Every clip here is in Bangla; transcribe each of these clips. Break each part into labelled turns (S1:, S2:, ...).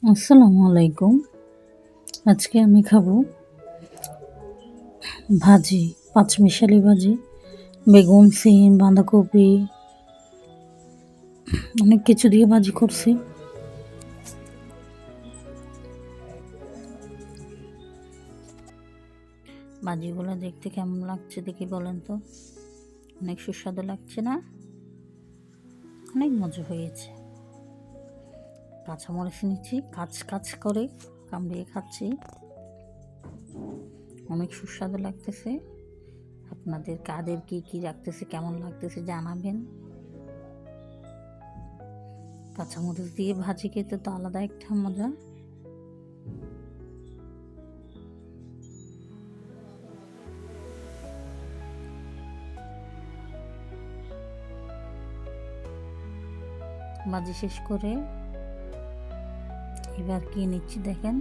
S1: আসসালামু আলাইকুম। আজকে আমি খাবো ভাজি, পাঁচমিশালি ভাজি। বেগুন, সিম, বাঁধাকপি অনেক কিছু দিয়ে ভাজি করছি। ভাজিগুলো দেখতে কেমন লাগছে দেখি বলেন তো? অনেক সুস্বাদু লাগছে না? অনেক মজা হয়েছে। কাঁচামরিচ নিচ্ছি, কাচ করে কামড়িয়ে খাচ্ছি। অনেক সুস্বাদু লাগতেছে। আপনাদের কাদের কি লাগতেছে, কেমন লাগতেছে জানাবেন। কাঁচামরিচ দিয়ে ভাজি খেতে তো আলাদা একটা মজা। ভাজি শেষ করে এবার কি নিচ্ছি দেখেন,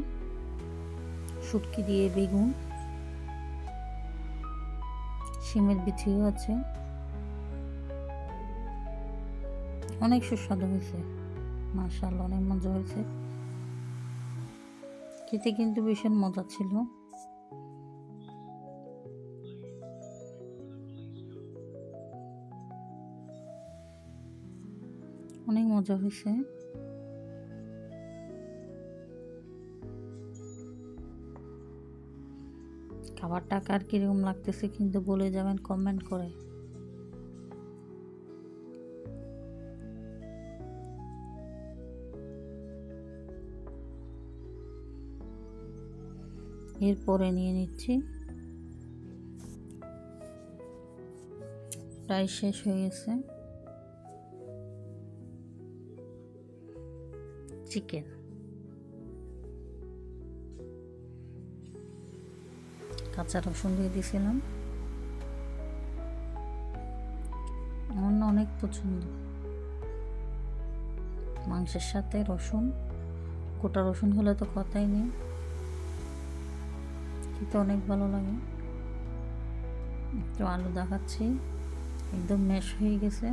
S1: শুটকি দিয়ে বেগুন, শিমের বিচিও আছে। অনেক সুস্বাদু হয়েছে, মাশাআল্লাহ অনেক মজা হয়েছে। খেতে কিন্তু ভীষণ মজা ছিল। অনেক মজা হয়েছে। খাবারটা কার কিরকম লাগতেছে কিন্তু বলে যাবেন কমেন্ট করে। এরপরে নিয়ে নিচ্ছি, প্রায় শেষ হয়ে গেছে, চিকেন। কাঁচা রসুন দিয়ে দিয়েছিলাম, আমার না অনেক পছন্দ মাংসের সাথে রসুন। গোটা রসুন হলে তো কথাই নেই, খেতে অনেক ভালো লাগে। একটু আলু দেখাচ্ছি, একদম ম্যাশ হয়ে গেছে।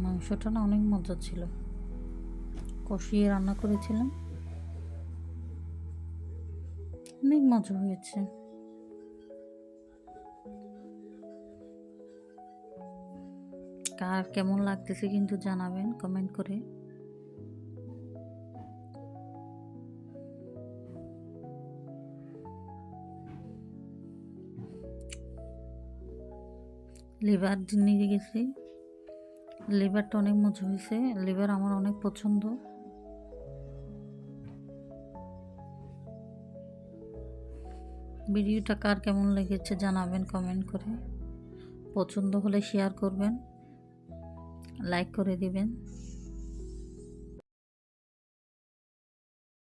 S1: মাংসটা না অনেক মজা ছিল, কষিয়ে রান্না করেছিলাম, অনেক মজা হয়েছে। কার কেমন লাগতেছে কিন্তু জানাবেন কমেন্ট করে। লিভার নিয়ে গেছি, লিভারটা অনেক মজা হয়েছে। লিভার আমার অনেক পছন্দ। ভিডিওটা কার কেমন লেগেছে জানাবেন কমেন্ট করে। পছন্দ হলে শেয়ার করবেন, লাইক করে দিবেন।